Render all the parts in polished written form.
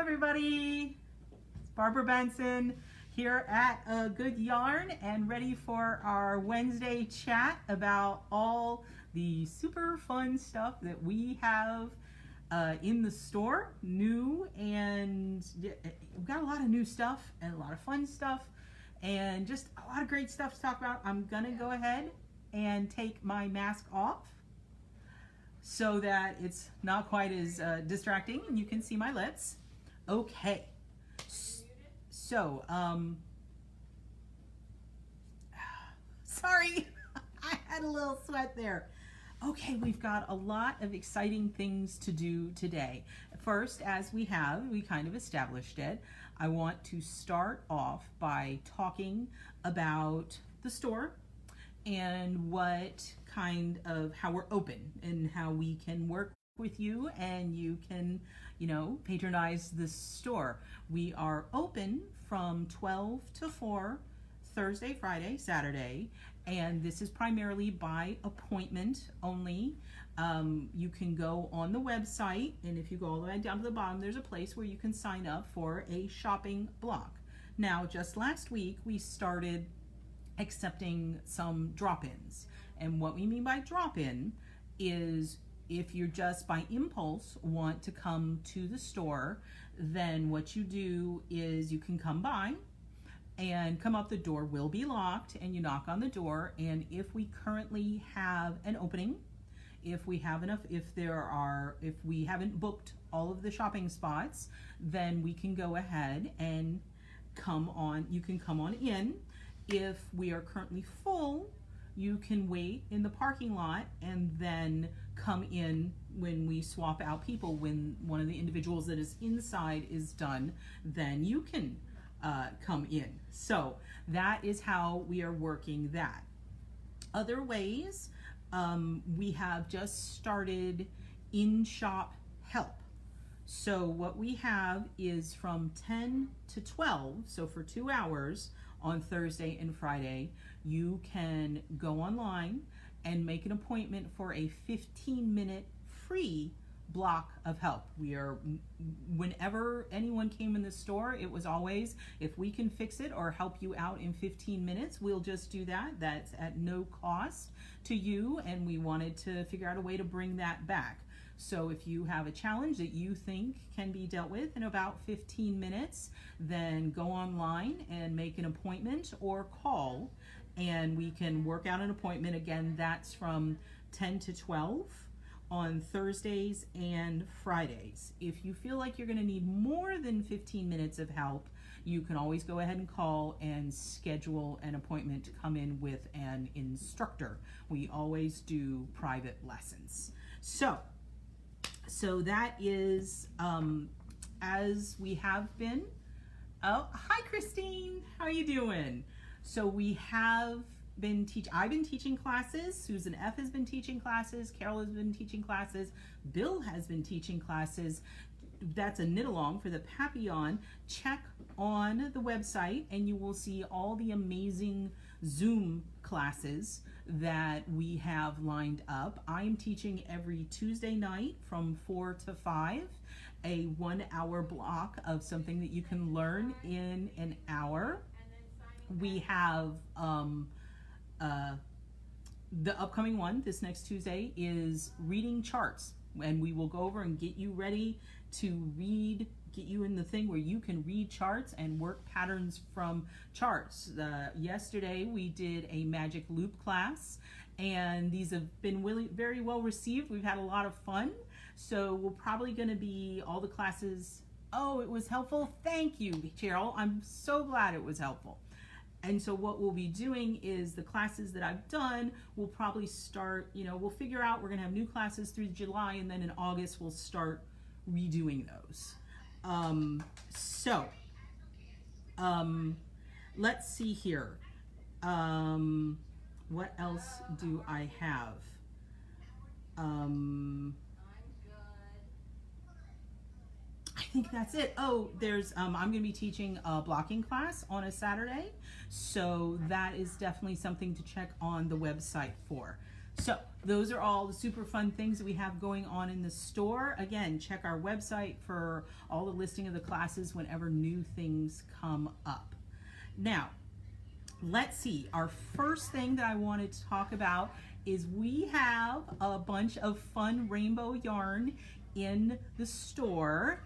everybody. It's Barbara Benson here at Good Yarn and ready for our Wednesday chat about all the super fun stuff that we have in the store, new, and we've got a lot of new stuff and a lot of fun stuff and just a lot of great stuff to talk about. I'm gonna go ahead and take my mask off so that it's not quite as distracting and you can see my lips. Okay, so sorry, I had a little sweat there. Okay, we've got a lot of exciting things to do today. First, as we kind of established it, I want to start off by talking about the store and how we're open and how we can work with you and you can, patronize the store. We are open from 12 to 4, Thursday, Friday, Saturday, and this is primarily by appointment only. You can go on the website, and if you go all the way down to the bottom, there's a place where you can sign up for a shopping block. Now, just last week, we started accepting some drop-ins. And what we mean by drop-in is if you're just by impulse want to come to the store, then what you do is you can come by and come up. The door will be locked and you knock on the door, and if we currently have an opening, if we have enough, if we haven't booked all of the shopping spots, then we can go ahead and you can come on in. If we are currently full, you can wait in the parking lot and then come in when we swap out people. When one of the individuals that is inside is done, then you can come in. So that is how we are working that. Other ways, we have just started in-shop help. So what we have is from 10 to 12, so for 2 hours on Thursday and Friday, you can go online and make an appointment for a 15-minute free block of help. Whenever anyone came in the store, it was always, if we can fix it or help you out in 15 minutes, we'll just do that. That's at no cost to you, and we wanted to figure out a way to bring that back. So if you have a challenge that you think can be dealt with in about 15 minutes, then go online and make an appointment or call, and we can work out an appointment. Again, that's from 10 to 12 on Thursdays and Fridays. If you feel like you're going to need more than 15 minutes of help, you can always go ahead and call and schedule an appointment to come in with an instructor. We always do private lessons. So that is as we have been. Oh, hi Christine, how are you doing? So we have I've been teaching classes, Susan F has been teaching classes, Carol has been teaching classes, Bill has been teaching classes. That's a knit along for the Papillon. Check on the website and you will see all the amazing Zoom classes that we have lined up. I am teaching every Tuesday night from 4 to 5, a 1-hour block of something that you can learn in an hour. We have the upcoming one this next Tuesday is reading charts, and we will go over and get you ready to get you in the thing where you can read charts and work patterns from charts. Yesterday we did a magic loop class, and these have been really very well received. We've had a lot of fun, so we're probably going to be all the classes. Oh, it was helpful. Thank you, Cheryl. I'm so glad it was helpful. And so what we'll be doing is the classes that I've done, we'll probably start, we'll figure out, we're going to have new classes through July, and then in August we'll start redoing those. Let's see here. What else do I have? I think that's it. Oh, I'm going to be teaching a blocking class on a Saturday, so that is definitely something to check on the website for. So those are all the super fun things that we have going on in the store. Again, check our website for all the listing of the classes whenever new things come up. Now, let's see. Our first thing that I wanted to talk about is we have a bunch of fun rainbow yarn in the store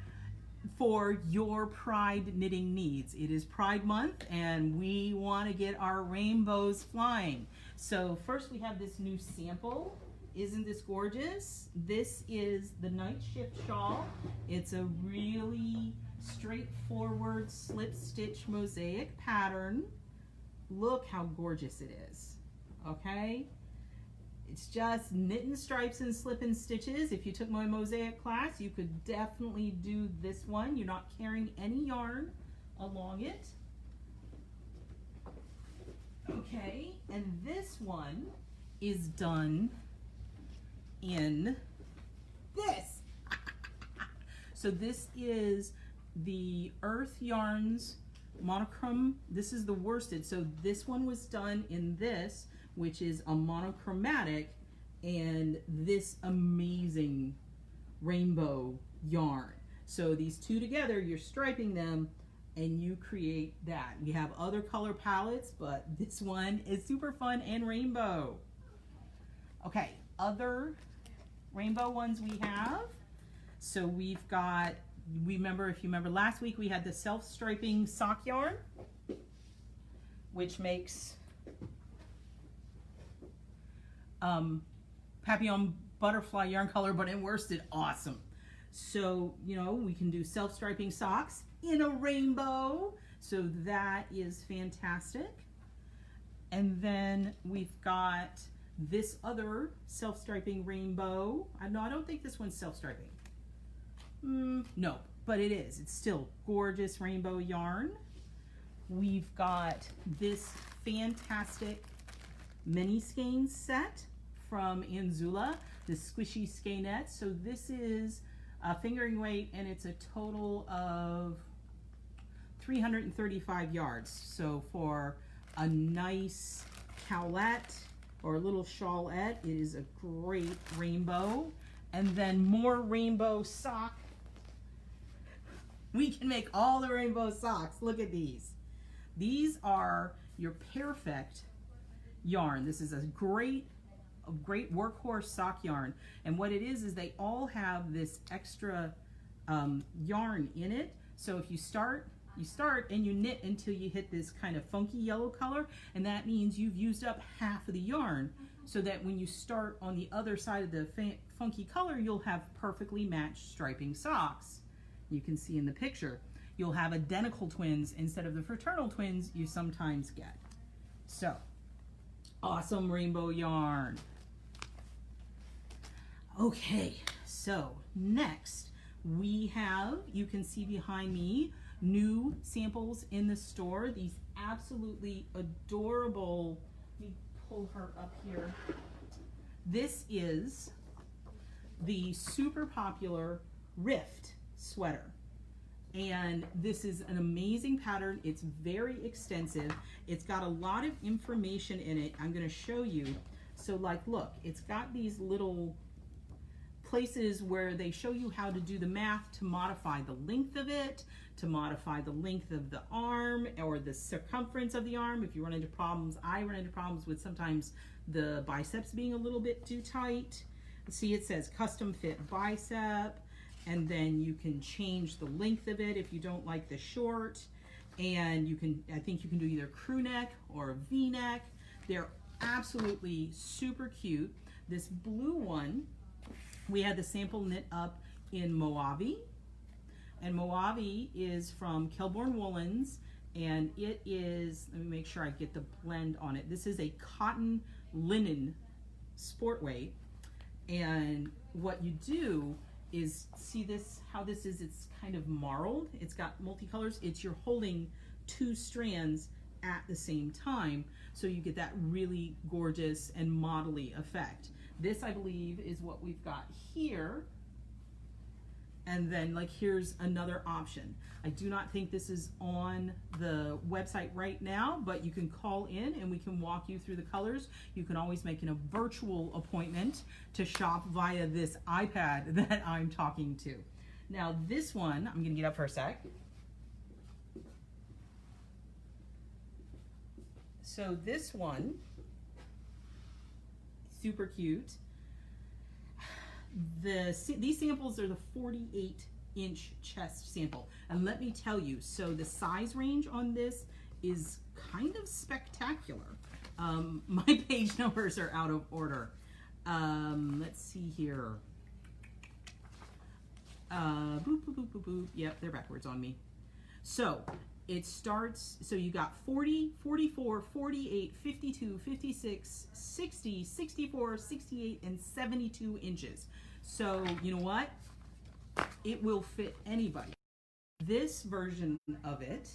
for your Pride knitting needs. It is Pride Month and we want to get our rainbows flying. So first we have this new sample. Isn't this gorgeous? This is the Night Shift shawl. It's a really straightforward slip stitch mosaic pattern. Look how gorgeous it is, okay? It's just knitting stripes and slipping stitches. If you took my mosaic class, you could definitely do this one. You're not carrying any yarn along it. Okay, and this one is done in this. So this is the Earth Yarns monochrome. This is the worsted. So this one was done in this, which is a monochromatic, and this amazing rainbow yarn. So these two together, you're striping them and you create that. We have other color palettes, but this one is super fun and rainbow. Okay, other rainbow ones we have. So we've got, if you remember last week we had the self-striping sock yarn, which makes papillon butterfly yarn color, but in worsted, awesome. So, you know, we can do self-striping socks in a rainbow. So that is fantastic. And then we've got this other self-striping rainbow. No, I don't think this one's self-striping. No, but it is. It's still gorgeous rainbow yarn. We've got this fantastic mini skein set from Anzula, the squishy skeinette. So this is a fingering weight and it's a total of 335 yards. So for a nice cowlette or a little shawlette, it is a great rainbow. And then more rainbow sock. We can make all the rainbow socks. Look at these. These are your perfect yarn. This is a great workhorse sock yarn. And what it is they all have this extra yarn in it. So if you start and you knit until you hit this kind of funky yellow color, and that means you've used up half of the yarn, so that when you start on the other side of the funky color, you'll have perfectly matched striping socks. You can see in the picture. You'll have identical twins instead of the fraternal twins you sometimes get. So, awesome rainbow yarn. Okay, so next we have, you can see behind me, new samples in the store. These absolutely adorable, let me pull her up here. This is the super popular Rift sweater. And this is an amazing pattern. It's very extensive. It's got a lot of information in it. I'm going to show you. So like, look, it's got these little places where they show you how to do the math to modify the length of it, to modify the length of the arm or the circumference of the arm. If you run into problems, I run into problems with sometimes the biceps being a little bit too tight. See, it says custom fit bicep, and then you can change the length of it if you don't like the short. And you can, I think you can do either crew neck or a V-neck. They're absolutely super cute. This blue one, we had the sample knit up in Mojave. And Mojave is from Kelborn Woolens, and it is, let me make sure I get the blend on it. This is a cotton linen sport weight. And what you do is, see this, how this is, it's kind of marled. It's got multicolors. It's, you're holding two strands at the same time, so you get that really gorgeous and modelly effect. This, I believe, is what we've got here. And then like here's another option. I do not think this is on the website right now, but you can call in and we can walk you through the colors. You can always make a virtual appointment to shop via this iPad that I'm talking to. Now this one, I'm gonna get up for a sec. So this one, super cute. These samples are the 48-inch chest sample. And let me tell you, so the size range on this is kind of spectacular. My page numbers are out of order. Let's see here. Boop, boop, boop, boop, boop. Yep, they're backwards on me. So it starts, so you got 40, 44, 48, 52, 56, 60, 64, 68, and 72 inches. So you know what? It will fit anybody. This version of it,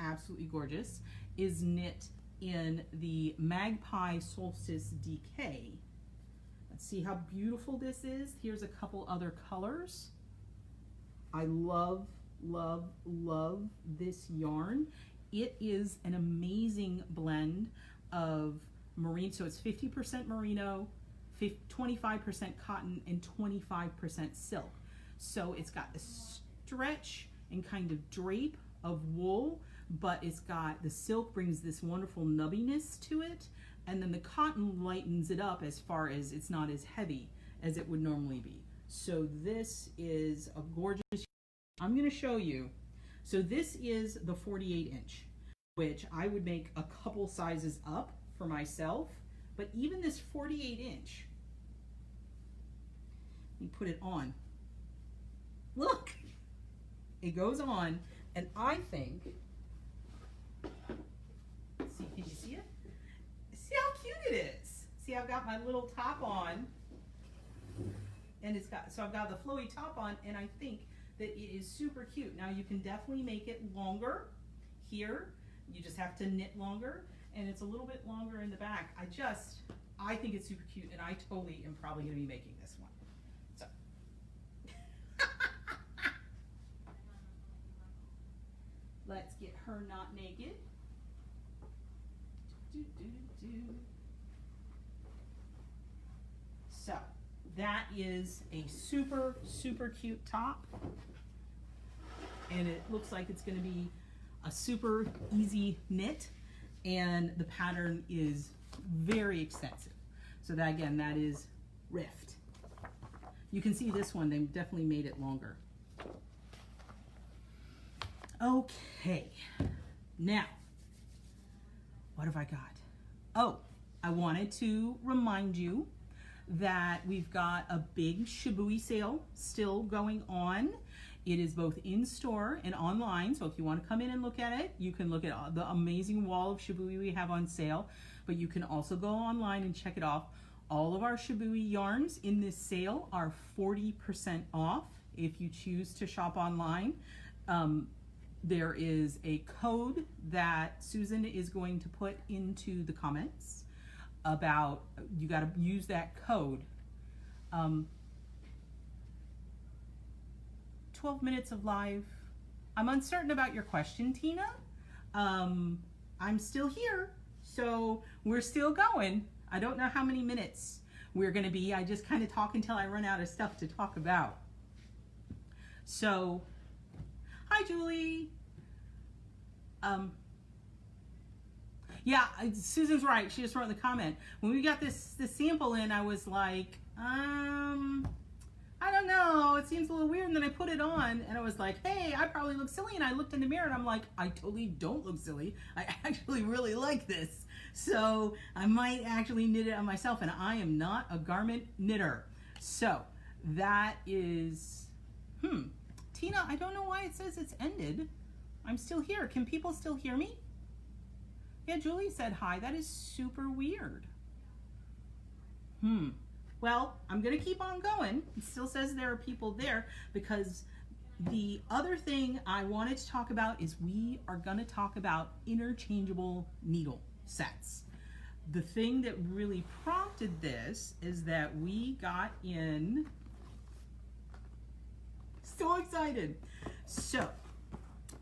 absolutely gorgeous, is knit in the Magpie Solstice Decay. Let's see how beautiful this is. Here's a couple other colors. I love, love, love this yarn. It is an amazing blend of merino, so it's 50% merino, 25% cotton, and 25% silk. So it's got the stretch and kind of drape of wool, but it's got, the silk brings this wonderful nubbiness to it, and then the cotton lightens it up as far as it's not as heavy as it would normally be. So this is a gorgeous, I'm going to show you. So this is the 48-inch, which I would make a couple sizes up for myself, but even this 48-inch, you put it on. Look, it goes on, and I think, see, can you see it? See how cute it is. See, I've got my little top on, and it's got, so I've got the flowy top on, and I think that it is super cute. Now you can definitely make it longer here. You just have to knit longer, and it's a little bit longer in the back. I think it's super cute, and I totally am probably gonna be making this one. So. Let's get her not naked. So that is a super, super cute top. And it looks like it's going to be a super easy knit. And the pattern is very extensive. So that, again, that is Rift. You can see this one, they definitely made it longer. Okay, now, what have I got? Oh, I wanted to remind you that we've got a big Shibui sale still going on. It is both in store and online, so if you want to come in and look at it, you can look at the amazing wall of Shibui we have on sale, but you can also go online and check it off. All of our Shibui yarns in this sale are 40% off if you choose to shop online. There is a code that Susan is going to put into the comments about, you got to use that code. 12 minutes of live. I'm uncertain about your question, Tina. I'm still here, so we're still going. I don't know how many minutes we're going to be. I just kind of talk until I run out of stuff to talk about. So, hi, Julie. Yeah, Susan's right. She just wrote in the comment. When we got this sample in, I was like, I don't know. It seems a little weird. And then I put it on, and I was like, hey, I probably look silly. And I looked in the mirror, and I'm like, I totally don't look silly. I actually really like this. So I might actually knit it on myself, and I am not a garment knitter. So that is, Tina, I don't know why it says it's ended. I'm still here. Can people still hear me? Yeah, Julie said hi. That is super weird. Well, I'm going to keep on going. It still says there are people there, because the other thing I wanted to talk about is we are going to talk about interchangeable needle sets. The thing that really prompted this is that we got in excited. So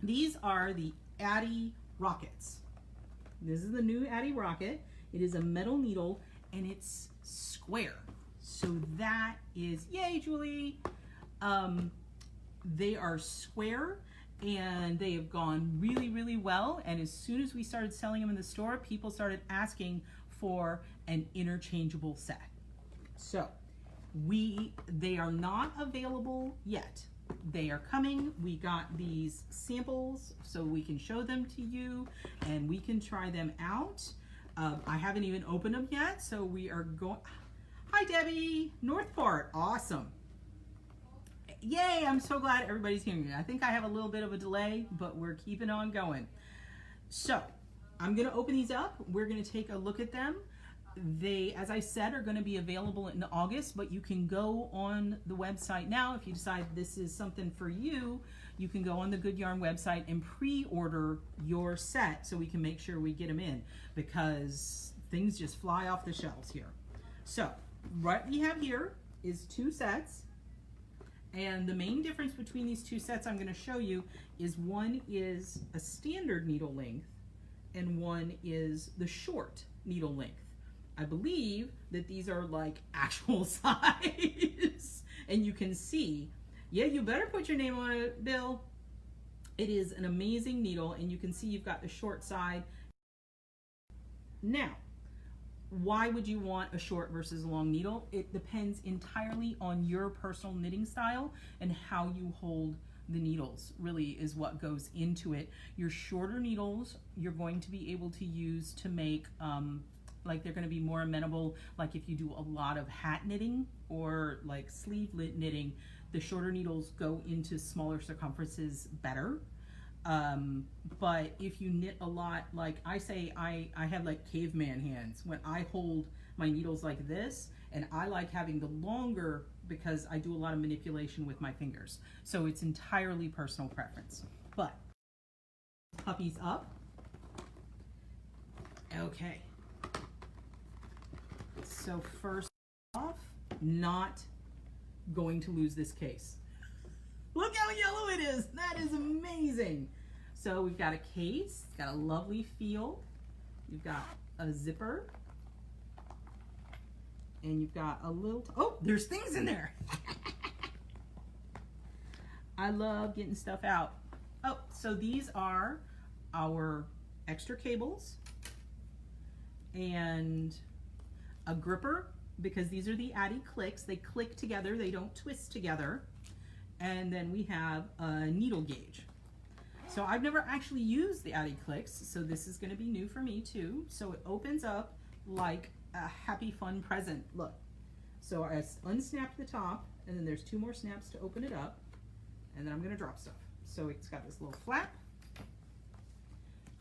these are the Addy Rockets. This is the new Addy Rocket. It is a metal needle and it's square. So that is, yay, Julie. They are square and they have gone really, really well. And as soon as we started selling them in the store, people started asking for an interchangeable set. So they are not available yet. They are coming. We got these samples so we can show them to you and we can try them out. I haven't even opened them yet, so we are going. Hi, Debbie, Northport, awesome. Yay, I'm so glad everybody's hearing me. I think I have a little bit of a delay, but we're keeping on going. So I'm gonna open these up. We're gonna take a look at them. They, as I said, are gonna be available in August, but you can go on the website now. If you decide this is something for you, you can go on the Good Yarn website and pre-order your set so we can make sure we get them in, because things just fly off the shelves here. So what we have here is 2 sets. And the main difference between these 2 sets I'm going to show you is one is a standard needle length and one is the short needle length. I believe that these are like actual size and you can see, yeah, you better put your name on it, Bill. It is an amazing needle and you can see you've got the short side. Now, why would you want a short versus a long needle? It depends entirely on your personal knitting style and how you hold the needles, really is what goes into it. Your shorter needles you're going to be able to use to make like they're going to be more amenable, like if you do a lot of hat knitting or like sleeve knitting, the shorter needles go into smaller circumferences better. But if you knit a lot, like I say, I have like caveman hands when I hold my needles like this, and I like having the longer because I do a lot of manipulation with my fingers. So it's entirely personal preference. But puppies up. Okay. So first off, not going to lose this case. Look how yellow it is. That is amazing. So we've got a case. It's got a lovely feel. You've got a zipper. And you've got a little, oh, there's things in there. I love getting stuff out. Oh, so these are our extra cables and a gripper, because these are the Addy clicks. They click together, they don't twist together. And then we have a needle gauge. So I've never actually used the Addy clicks, so this is going to be new for me too. So it opens up like a happy fun present. Look. So I unsnap the top, and then there's 2 more snaps to open it up, and then I'm going to drop stuff. So it's got this little flap.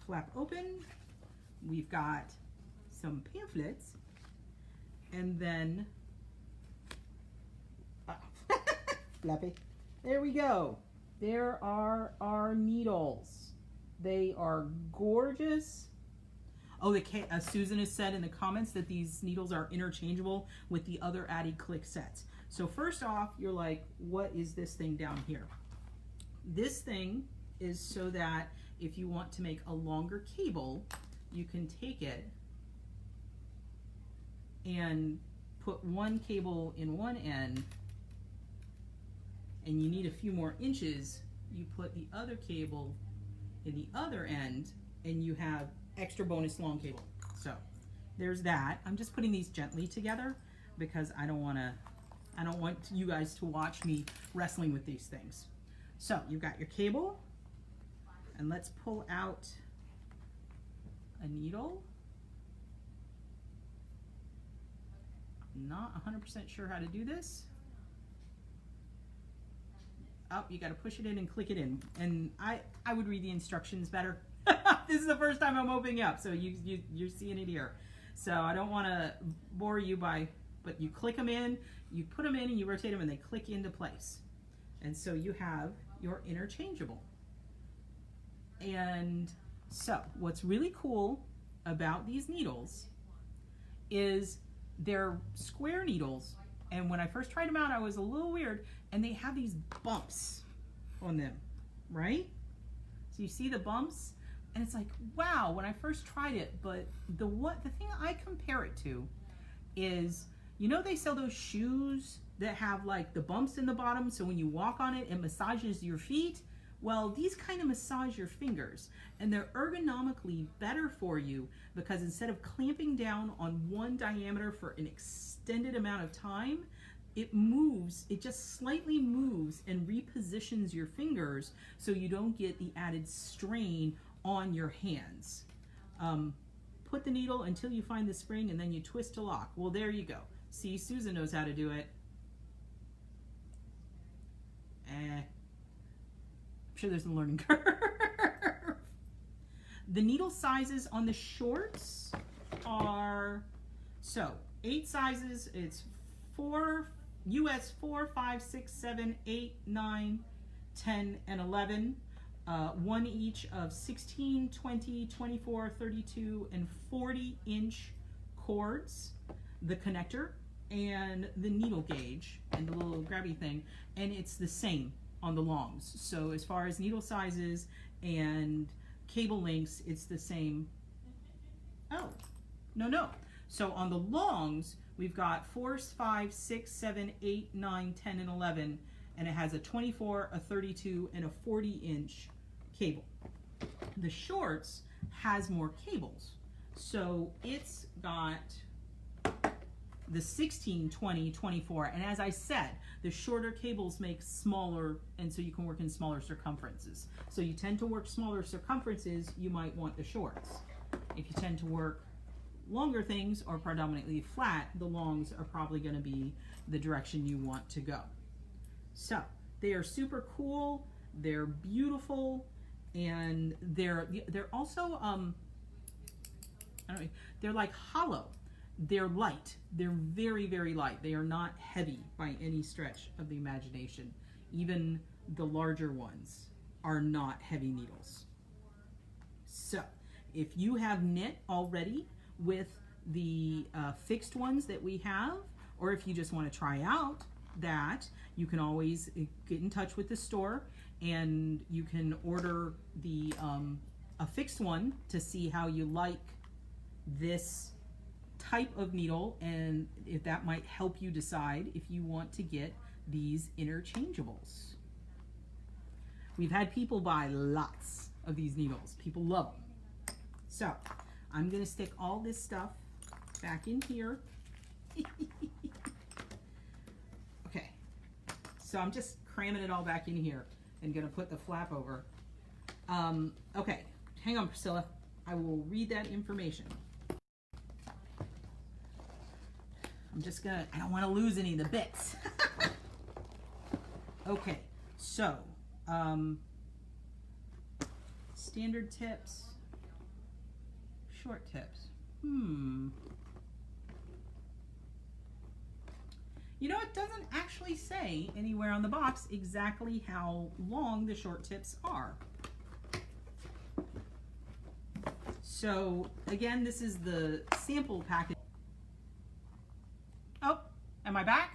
Flap open. We've got some pamphlets, and then flappy. There we go. There are our needles. They are gorgeous. Oh, Susan has said in the comments that these needles are interchangeable with the other Addy click sets. So first off, you're like, what is this thing down here? This thing is so that if you want to make a longer cable, you can take it and put one cable in one end, and you need a few more inches, you put the other cable in the other end, and you have extra bonus long cable. So there's that. I'm just putting these gently together because I don't want you guys to watch me wrestling with these things. So you've got your cable, and let's pull out a needle. Not 100% sure how to do this. Oh, you got to push it in and click it in. And I would read the instructions better. This is the first time I'm opening up, so you're seeing it here. So I don't want to bore you but you click them in, you put them in, and you rotate them, and they click into place. And so you have your interchangeable. And so what's really cool about these needles is they're square needles. And when I first tried them out, I was a little weird, and they have these bumps. on them, right? So you see the bumps, and it's like, wow, when I first tried it, but the thing I compare it to is, you know, they sell those shoes that have like the bumps in the bottom, so when you walk on it, it massages your feet. Well, these kind of massage your fingers, and they're ergonomically better for you because instead of clamping down on one diameter for an extended amount of time, it moves, it just slightly moves and repositions your fingers so you don't get the added strain on your hands. Put the needle until you find the spring and then you twist to lock. Well, there you go. See, Susan knows how to do it. I'm sure there's a learning curve. The needle sizes on the shorts are, so 8 sizes, it's 4, US 4, 5, 6, 7, 8, 9, 10, and 11. One each of 16, 20, 24, 32, and 40-inch cords, the connector, and the needle gauge, and the little grabby thing, and it's the same on the longs. So as far as needle sizes and cable lengths, it's the same. Oh, no. So on the longs, we've got 4, 5, 6, 7, 8, 9, 10, and 11, and it has a 24, a 32, and a 40-inch cable. The shorts has more cables. So it's got the 16, 20, 24, and as I said, the shorter cables make smaller, and so you can work in smaller circumferences. So you tend to work smaller circumferences, you might want the shorts. If you tend to work longer things or predominantly flat, the longs are probably going to be the direction you want to go. So they are super cool, they're beautiful, and they're also I don't know, they're like hollow. They're light. They're very, very light. They are not heavy by any stretch of the imagination. Even the larger ones are not heavy needles. So if you have knit already with the fixed ones that we have, or if you just want to try out that, you can always get in touch with the store and you can order the a fixed one to see how you like this type of needle, and if that might help you decide if you want to get these interchangeables. We've had people buy lots of these needles. People love them. So I'm going to stick all this stuff back in here. Okay, so I'm just cramming it all back in here and going to put the flap over. Okay, hang on, Priscilla. I will read that information. I'm just gonna, I don't want to lose any of the bits. Okay, so standard tips, short tips. You know, it doesn't actually say anywhere on the box exactly how long the short tips are. So again, this is the sample package. Oh, am I back?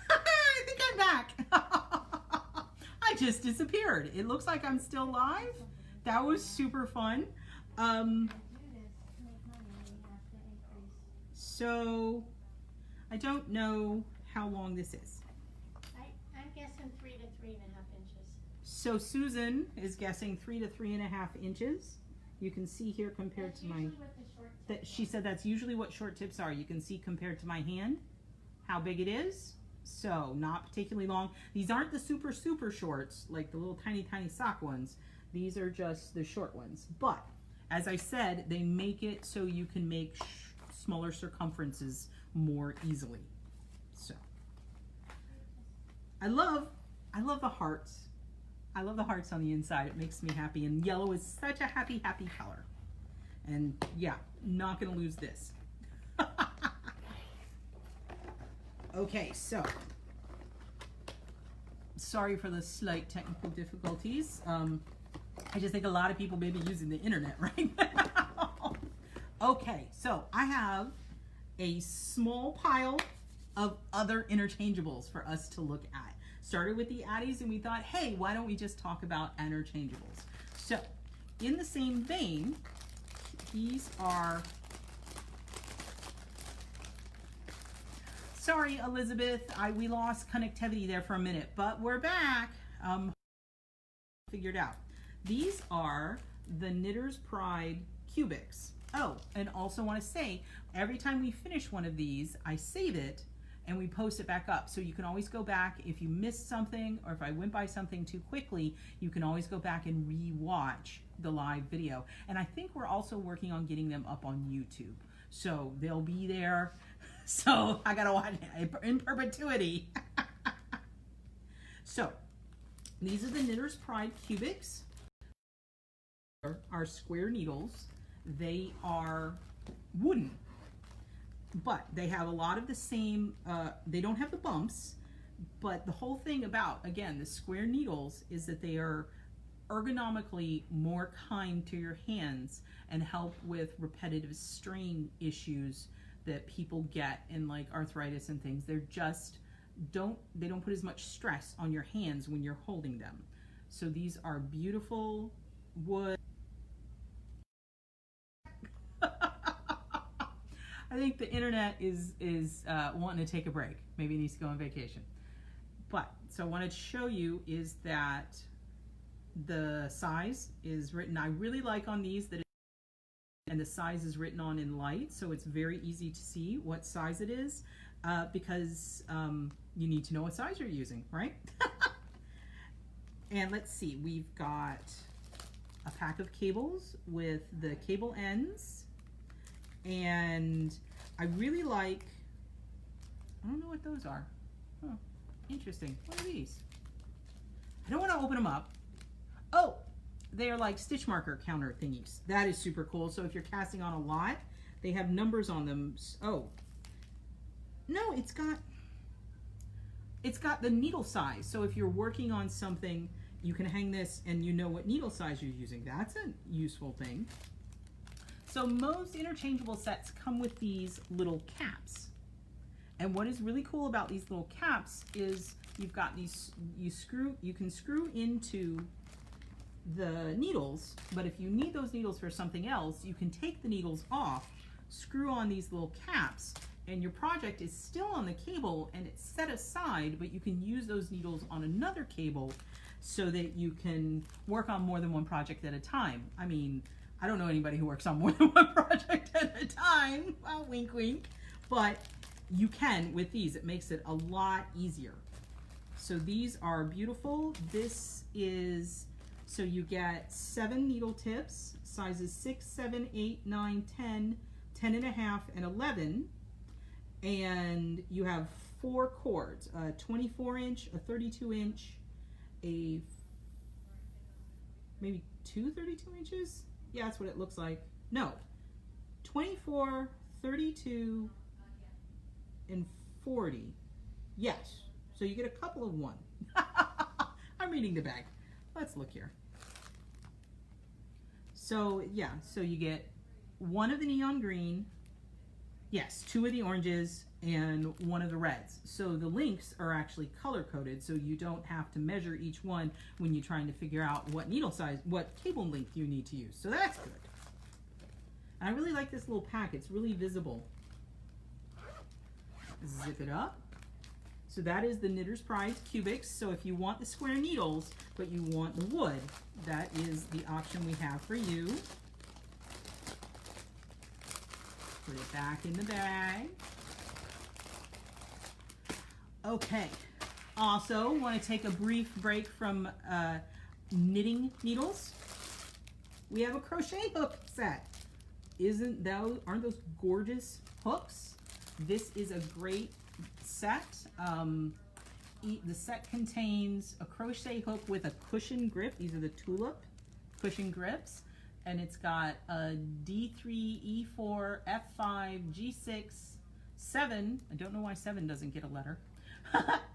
I think I'm back. I just disappeared. It looks like I'm still live. That was super fun. So I don't know how long this is. I'm guessing 3 to 3.5 inches. So Susan is guessing 3 to 3.5 inches. You can see here compared to my, that she said that's usually what short tips are. You can see compared to my hand how big it is. So not particularly long. These aren't the super shorts like the little tiny sock ones. These are just the short ones. But as I said, they make it so you can make smaller circumferences more easily. So I love the hearts. I love the hearts on the inside. It makes me happy, and yellow is such a happy color. And yeah, not gonna lose this. Okay, so sorry for the slight technical difficulties. I just think a lot of people may be using the internet right now. Okay, so I have a small pile of other interchangeables for us to look at. started with the Addies and we thought, hey, why don't we just talk about interchangeables? So, in the same vein, these are, sorry Elizabeth, we lost connectivity there for a minute, but we're back. Figured out. These are the Knitter's Pride Cubics. Oh, and also want to say, every time we finish one of these, I save it and we post it back up. So you can always go back if you missed something or if I went by something too quickly, you can always go back and re-watch the live video. And I think we're also working on getting them up on YouTube. So they'll be there. So I gotta watch it in perpetuity. So these are the Knitter's Pride Cubics. Are square needles. They are wooden, but they have a lot of the same, they don't have the bumps, but the whole thing about, again, the square needles is that they are ergonomically more kind to your hands and help with repetitive strain issues that people get in like arthritis and things. They're just, they don't put as much stress on your hands when you're holding them. So these are beautiful wood. I think the internet is wanting to take a break. Maybe it needs to go on vacation. But, so I wanted to show you is that the size is written, I really like on these that and the size is written on in light, so it's very easy to see what size it is because you need to know what size you're using, right? And let's see, we've got a pack of cables with the cable ends. And I really like, I don't know what those are. Oh, interesting. What are these? I don't want to open them up. Oh, they are like stitch marker counter thingies. That is super cool. So if you're casting on a lot, they have numbers on them. Oh, no, it's got the needle size. So if you're working on something, you can hang this and you know what needle size you're using. That's a useful thing. So most interchangeable sets come with these little caps. And what is really cool about these little caps is you've got these, you can screw into the needles, but if you need those needles for something else, you can take the needles off, screw on these little caps, and your project is still on the cable and it's set aside, but you can use those needles on another cable so that you can work on more than one project at a time. I mean, I don't know anybody who works on more than one project at a time. Well, wink, wink. But you can with these. It makes it a lot easier. So these are beautiful. This is, so you get 7 needle tips, sizes 6, 7, 8, 9, 10, 10 and a half, and 11. And you have 4 cords, a 24 inch, a 32 inch, a maybe 2 32 inches? Yeah, that's what it looks like. No, 24, 32, and 40. Yes, so you get a couple of 1. I'm reading the bag. Let's look here. So yeah, so you get 1 of the neon green, yes, 2 of the oranges, and 1 of the reds. So the links are actually color coded, so you don't have to measure each one when you're trying to figure out what needle size, what cable length you need to use. So that's good. And I really like this little pack. It's really visible. Zip it up. So that is the Knitter's Pride Cubics. So if you want the square needles, but you want the wood, that is the option we have for you. Put it back in the bag. Okay, also want to take a brief break from knitting needles. We have a crochet hook set. Aren't those gorgeous hooks? This is a great set. The set contains a crochet hook with a cushion grip. These are the tulip cushion grips. And it's got a D3, E4, F5, G6, 7. I don't know why 7 doesn't get a letter.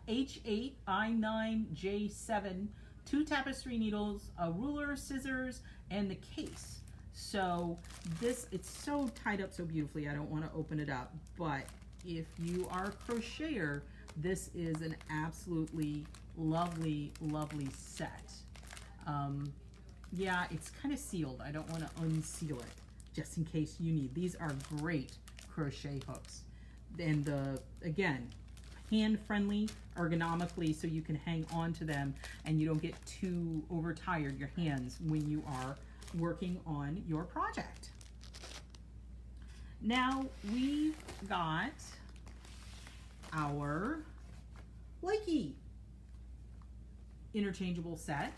H8, I9, J7, 2 tapestry needles, a ruler, scissors, and the case. So this, it's so tied up so beautifully, I don't want to open it up. But if you are a crocheter, This is an absolutely lovely, lovely set. Yeah, it's kind of sealed. I don't want to unseal it, just in case you need. These are great crochet hooks. And again, hand-friendly, ergonomically, so you can hang on to them and you don't get too overtired, your hands, when you are working on your project. Now, we've got our Likey interchangeable set.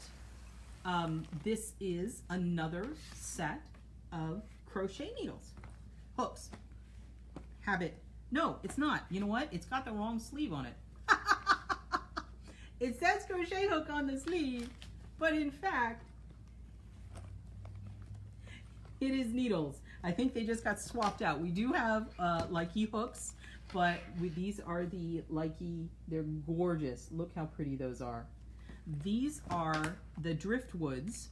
This is another set of crochet needles, hooks. No, it's not. You know what? It's got the wrong sleeve on it. It says crochet hook on the sleeve, but in fact, it is needles. I think they just got swapped out. We do have Likey hooks, but these are the Likey. They're gorgeous. Look how pretty those are. These are the driftwoods.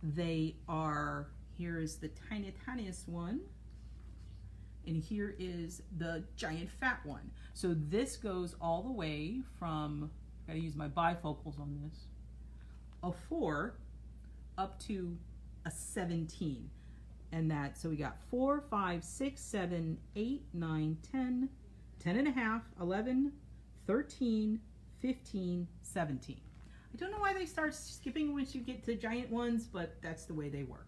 They are, here is the tiniest one, and here is the giant fat one. So this goes all the way from, gotta use my bifocals on this, a 4 up to a 17. And that, so we got 4, 5, 6, 7, 8, 9, 10, 10 and a half, 11, 13, 15, 17. I don't know why they start skipping once you get to giant ones, but that's the way they work.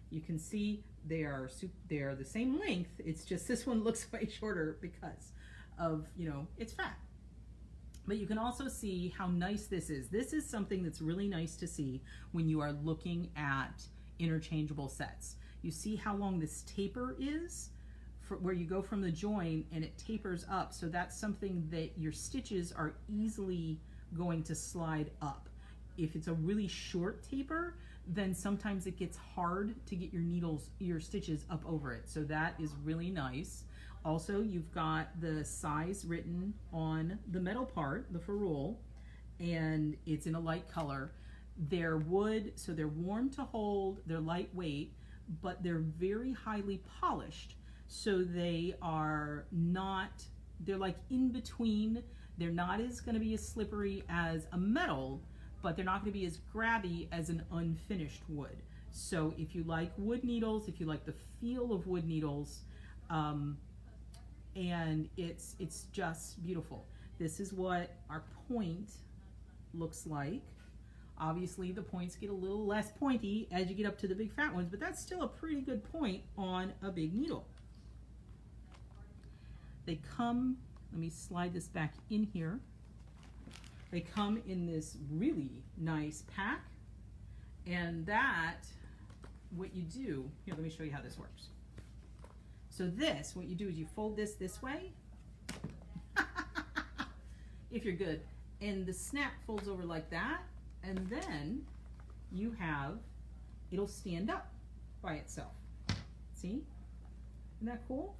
You can see they are the same length. It's just this one looks way shorter because of, you know, it's fat. But you can also see how nice this is. This is something that's really nice to see when you are looking at interchangeable sets. You see how long this taper is, where you go from the join and it tapers up. So that's something that your stitches are easily going to slide up. If it's a really short taper, then sometimes it gets hard to get your stitches up over it. So that is really nice. Also, you've got the size written on the metal part, the ferrule, and it's in a light color. They're wood, so they're warm to hold, they're lightweight, but they're very highly polished. So they are not, they're like in between. They're not going to be as slippery as a metal, but they're not going to be as grabby as an unfinished wood. So if you like wood needles, if you like the feel of wood needles, and it's just beautiful. This is what our point looks like. Obviously the points get a little less pointy as you get up to the big fat ones, but that's still a pretty good point on a big needle. They come, let me slide this back in here. They come in this really nice pack, and that, what you do, here, let me show you how this works. So this, what you do is you fold this way, if you're good, and the snap folds over like that, and then you have, it'll stand up by itself. See? Isn't that cool?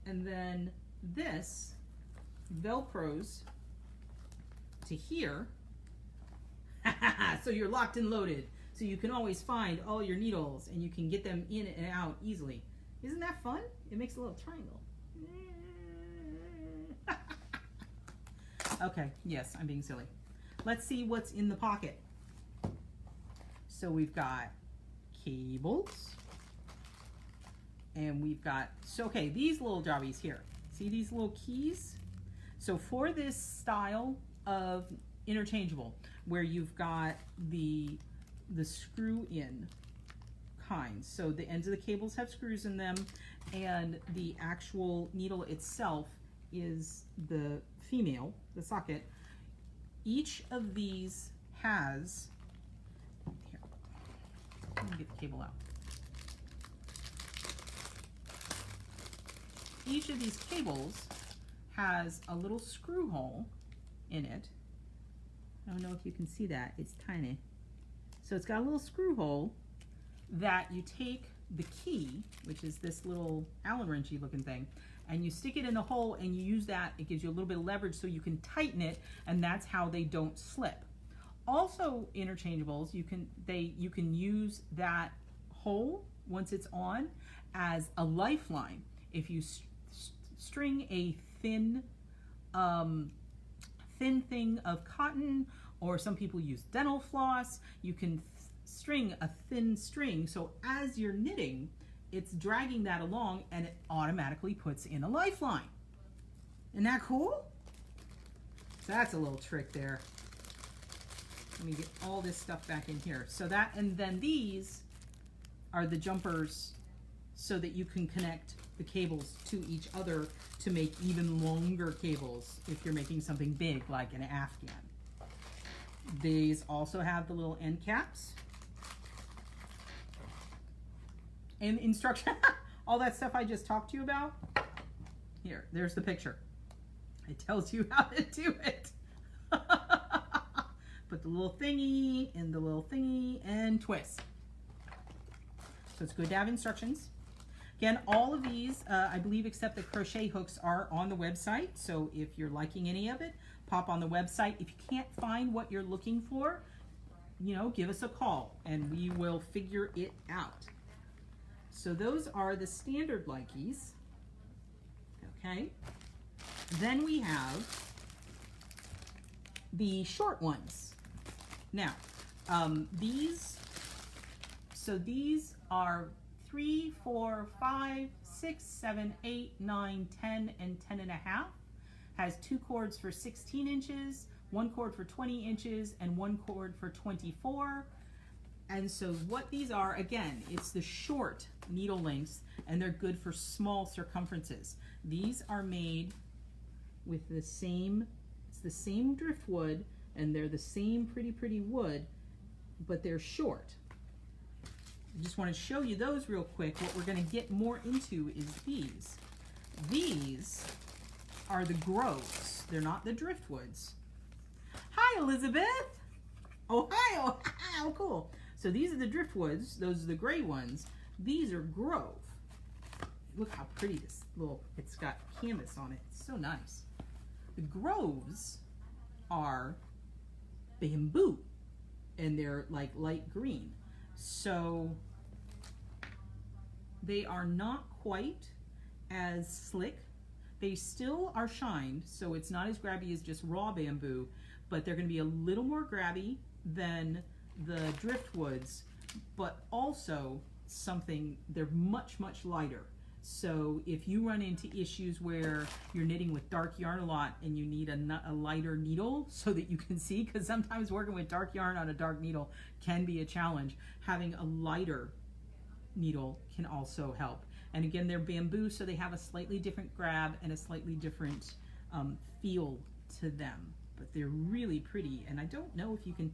And then this Velcros to here, so you're locked and loaded. So you can always find all your needles and you can get them in and out easily. Isn't that fun? It makes a little triangle. Okay, yes, I'm being silly. Let's see what's in the pocket. So we've got cables, and we've got, so okay, these little jobbies here. See these little keys? So for this style of interchangeable, where you've got the screw in kinds, so the ends of the cables have screws in them, and the actual needle itself is the female, the socket. Each of these has, here, let me get the cable out. Each of these cables has a little screw hole in it. I don't know if you can see that, it's tiny. So it's got a little screw hole that you take the key, which is this little Allen wrenchy looking thing, and you stick it in the hole and you use that. It gives you a little bit of leverage so you can tighten it, and that's how they don't slip. Also, interchangeables, you can use that hole once it's on as a lifeline. If you string a thin thin thing of cotton, or some people use dental floss. You can string a thin string, so as you're knitting, it's dragging that along and it automatically puts in a lifeline. Isn't that cool? So that's a little trick there. Let me get all this stuff back in here. So that, and then these are the jumpers so that you can connect the cables to each other to make even longer cables if you're making something big like an Afghan. These also have the little end caps. And instruction, all that stuff I just talked to you about. Here, there's the picture. It tells you how to do it. Put the little thingy in the little thingy and twist. So it's good to have instructions. Again, all of these, I believe, except the crochet hooks, are on the website. So if you're liking any of it, pop on the website. If you can't find what you're looking for, you know, give us a call and we will figure it out. So those are the standard Likes. Okay. Then we have the short ones. Now, these are 3, 4, 5, 6, 7, 8, 9, 10, and 10 and a half. Has 2 cords for 16 inches, 1 cord for 20 inches, and 1 cord for 24. And so what these are, again, it's the short needle lengths, and they're good for small circumferences. These are made with the same, it's the same driftwood, and they're the same pretty wood, but they're short. I just want to show you those real quick. What we're going to get more into is these. These are the groves. They're not the driftwoods. Hi, Elizabeth. Ohio. Oh, cool. So these are the driftwoods. Those are the gray ones. These are grove. Look how pretty this little, it's got canvas on it. It's so nice. The groves are bamboo, and they're like light green. So they are not quite as slick. They still are shined, so it's not as grabby as just raw bamboo, but they're going to be a little more grabby than the driftwoods, but also something, they're much lighter. So if you run into issues where you're knitting with dark yarn a lot and you need a lighter needle so that you can see, because sometimes working with dark yarn on a dark needle can be a challenge, having a lighter needle can also help. And again, they're bamboo, so they have a slightly different grab and a slightly different feel to them. But they're really pretty, and I don't know if you can,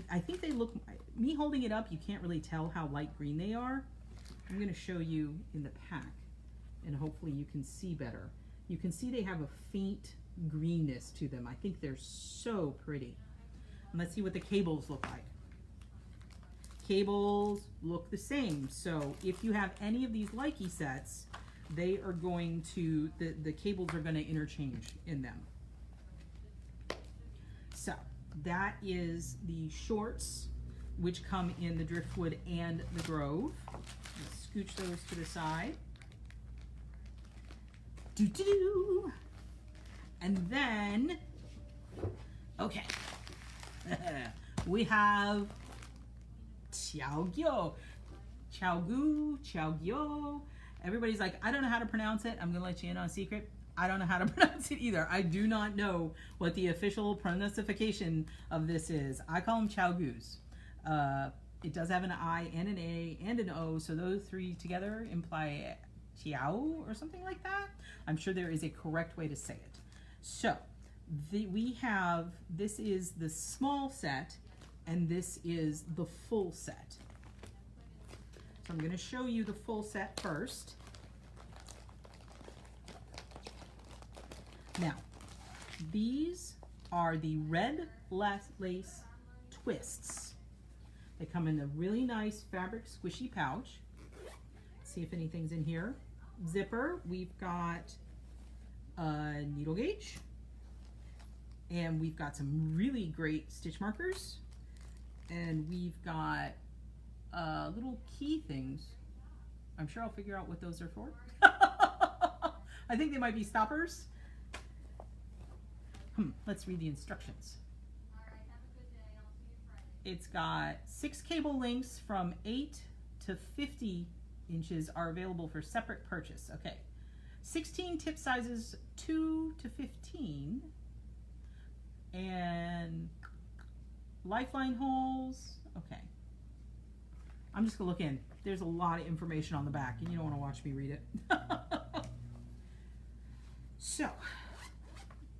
I think they look, me holding it up, you can't really tell how light green they are. I'm going to show you in the pack, and hopefully you can see better. You can see they have a faint greenness to them. I think they're so pretty. And let's see what the cables look like. Cables look the same. So if you have any of these Likey sets, they are going to, the cables are going to interchange in them. So that is the shorts, which come in the driftwood and the grove. Let's scooch those to the side. Doo-doo-doo. And then, okay, we have Xiaogyo, Xiaogu, Xiaogyo. Everybody's like, I don't know how to pronounce it. I'm gonna let you in on a secret. I don't know how to pronounce it either. I do not know what the official pronunciation of this is. I call them Xiaogus. It does have an I and an A and an O, so those three together imply Xiao or something like that. I'm sure there is a correct way to say it. So we have, this is the small set, and this is the full set. So I'm going to show you the full set first. Now, these are the red lace twists. They come in a really nice fabric squishy pouch. Let's see if anything's in here. Zipper, we've got a needle gauge, and we've got some really great stitch markers, and we've got little key things. I'm sure I'll figure out what those are for. I think they might be stoppers. Let's read the instructions. It's got 6 cable lengths from 8 to 50 inches are available for separate purchase. Okay. 16 tip sizes 2 to 15. And lifeline holes. Okay. I'm just gonna look in. There's a lot of information on the back and you don't want to watch me read it. So,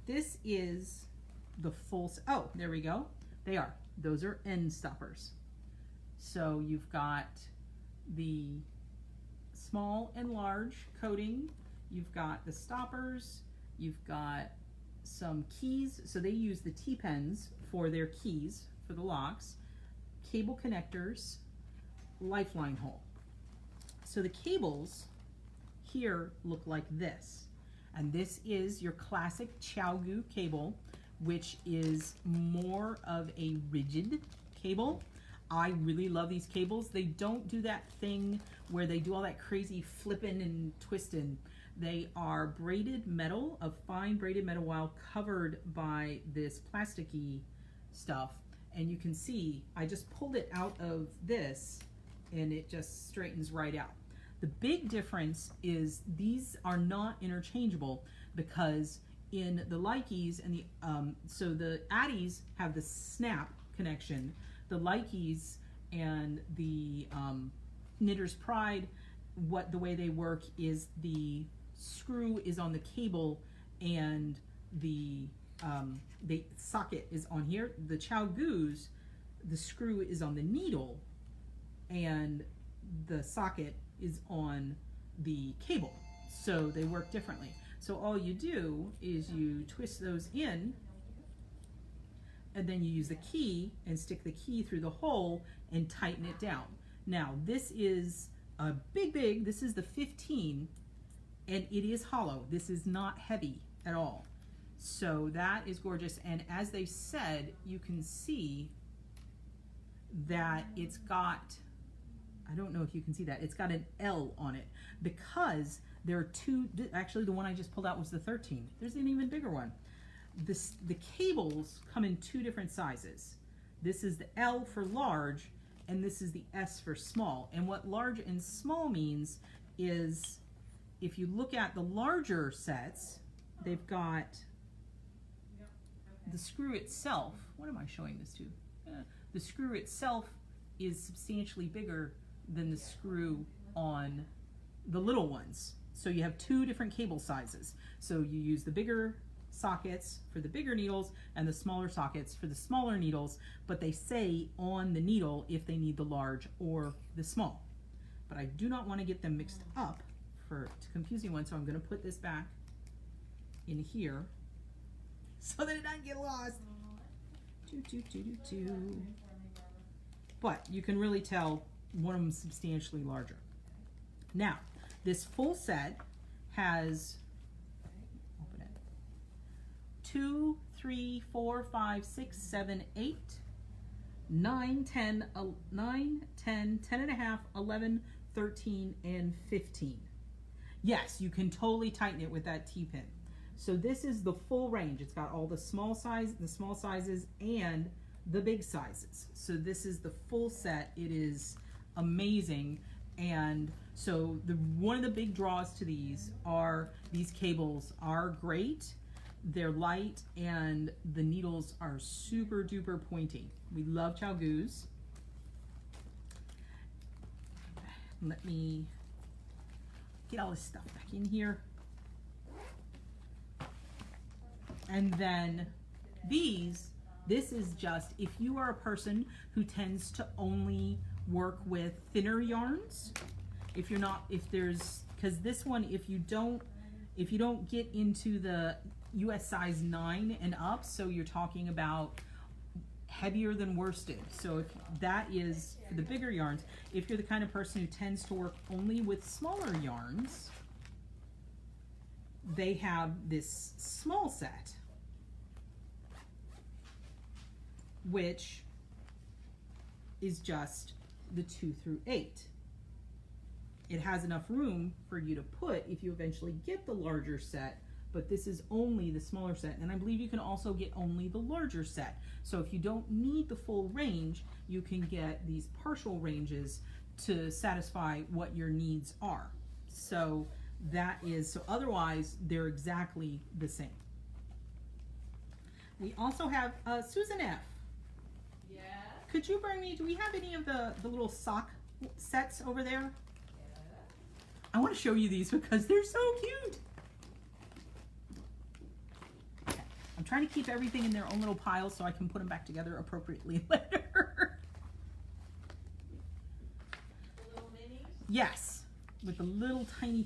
this is the full, oh, there we go. They are. Those are end stoppers. So you've got the small and large coating. You've got the stoppers. You've got some keys. So they use the T-pens for their keys, for the locks. Cable connectors. Lifeline hole. So the cables here look like this. And this is your classic ChiaoGoo cable, which is more of a rigid cable. I really love these cables. They don't do that thing where they do all that crazy flipping and twisting. They are braided metal, a fine braided metal, while covered by this plasticky stuff. And you can see, I just pulled it out of this and it just straightens right out. The big difference is these are not interchangeable because in the Likes and the, so the Addies have the snap connection. The Likes and the Knitter's Pride, the way they work is the screw is on the cable and the socket is on here. The ChiaoGoos, the screw is on the needle and the socket is on the cable. So they work differently. So all you do is you twist those in and then you use the key and stick the key through the hole and tighten it down. Now this is a big, this is the 15 and it is hollow. This is not heavy at all. So that is gorgeous. And as they said, you can see that it's got, I don't know if you can see that, it's got an L on it because there are two, actually the one I just pulled out was the 13. There's an even bigger one. The cables come in 2 different sizes. This is the L for large and this is the S for small. And what large and small means is if you look at the larger sets, they've got the screw itself. What am I showing this to? The screw itself is substantially bigger than the screw on the little ones. So you have 2 different cable sizes. So you use the bigger sockets for the bigger needles and the smaller sockets for the smaller needles, but they say on the needle if they need the large or the small. But I do not want to get them mixed up for confusing one, so I'm going to put this back in here so that it doesn't get lost. But you can really tell one of them is substantially larger. Now, this full set has 2, 3, 4, 5, 6, 7, 8, 9, 10, 10 and a half, 11, 13, and 15. Yes, you can totally tighten it with that T-pin. So this is the full range. It's got all the small sizes and the big sizes. So this is the full set. It is amazing. And so one of the big draws to these are these cables are great. They're light and the needles are super duper pointy. We love ChiaoGoos. Let me get all this stuff back in here. And then this is just, if you are a person who tends to only work with thinner yarns, because this one, if you don't get into the US size 9 and up, so you're talking about heavier than worsted. So if that is for the bigger yarns. If you're the kind of person who tends to work only with smaller yarns, they have this small set, which is just the 2 through 8. It has enough room for you to put if you eventually get the larger set, but this is only the smaller set, and I believe you can also get only the larger set. So if you don't need the full range, you can get these partial ranges to satisfy what your needs are. So that is, so otherwise they're exactly the same. We also have Susan F. Yeah. Could you bring me, do we have any of the little sock sets over there? Yeah. I want to show you these because they're so cute. Okay. I'm trying to keep everything in their own little piles so I can put them back together appropriately later. The little minis? Yes, with the little tiny.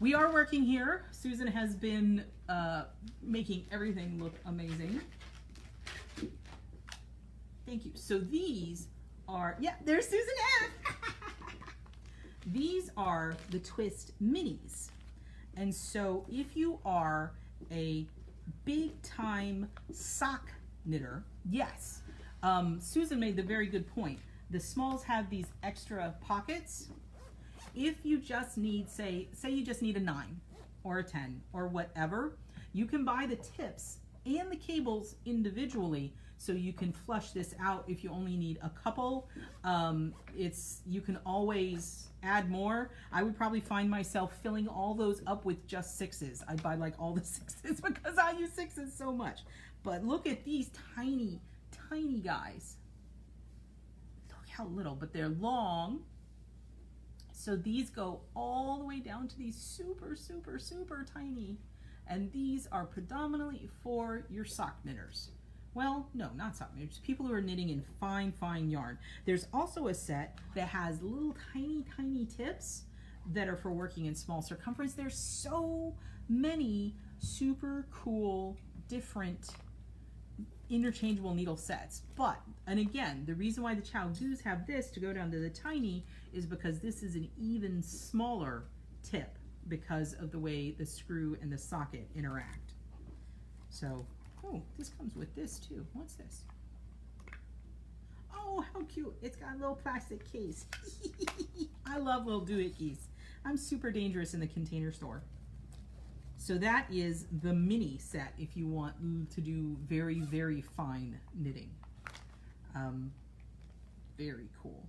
We are working here. Susan has been making everything look amazing. Thank you. So these are, yeah, there's Susan F. These are the Twist Minis. And so if you are a big time sock knitter, yes, Susan made the very good point. The smalls have these extra pockets. If you just need, say you just need a 9 or a 10 or whatever, you can buy the tips and the cables individually so you can flush this out if you only need a couple. You can always add more. I would probably find myself filling all those up with just 6s. I'd buy like all the 6s because I use 6s so much. But look at these tiny guys. Look how little, but they're long. So these go all the way down to these super tiny. And these are predominantly for your sock knitters. Well, no, not sock knitters, people who are knitting in fine yarn. There's also a set that has little tiny tips that are for working in small circumference. There's so many super cool, different interchangeable needle sets. But, and again, the reason why the Chow Doos have this to go down to the tiny is because this is an even smaller tip because of the way the screw and the socket interact. So, oh, this comes with this too. What's this? Oh, how cute. It's got a little plastic case. I love little doohickeys. I'm super dangerous in the container store. So that is the mini set if you want to do very fine knitting. Very cool.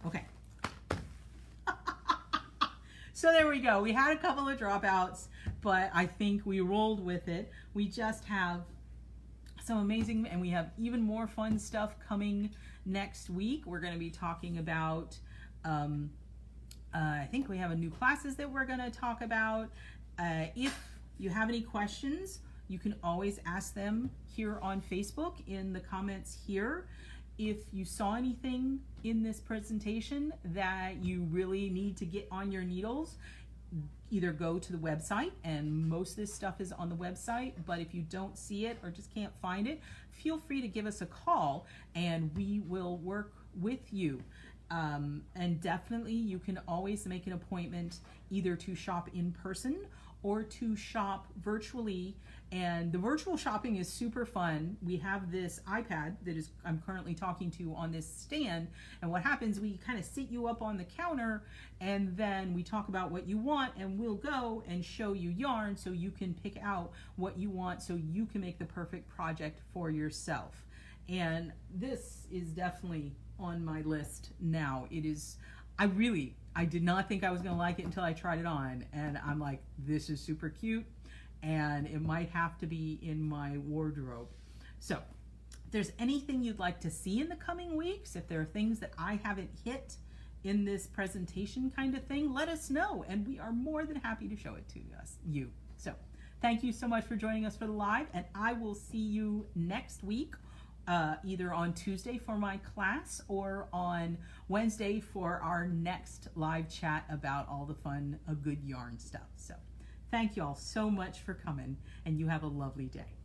Okay. So there we go. We had a couple of dropouts, but I think we rolled with it. We just have some amazing, and we have even more fun stuff coming next week. We're going to be talking about I think we have a new classes that we're going to talk about. If you have any questions, you can always ask them here on Facebook in the comments here. If you saw anything in this presentation that you really need to get on your needles, either go to the website, and most of this stuff is on the website, but if you don't see it or just can't find it, feel free to give us a call and we will work with you. And definitely you can always make an appointment either to shop in person or to shop virtually, and the virtual shopping is super fun. We have this iPad that is I'm currently talking to on this stand, and what happens, we kind of sit you up on the counter and then we talk about what you want, and we'll go and show you yarn so you can pick out what you want so you can make the perfect project for yourself. And this is definitely on my list now. It is, I did not think I was gonna like it until I tried it on, and I'm like, this is super cute, and it might have to be in my wardrobe. So if there's anything you'd like to see in the coming weeks, if there are things that I haven't hit in this presentation kind of thing, let us know, and we are more than happy to show it to you. So thank you so much for joining us for the live, and I will see you next week, either on Tuesday for my class or on Wednesday for our next live chat about all the fun good yarn stuff. So thank you all so much for coming, and you have a lovely day.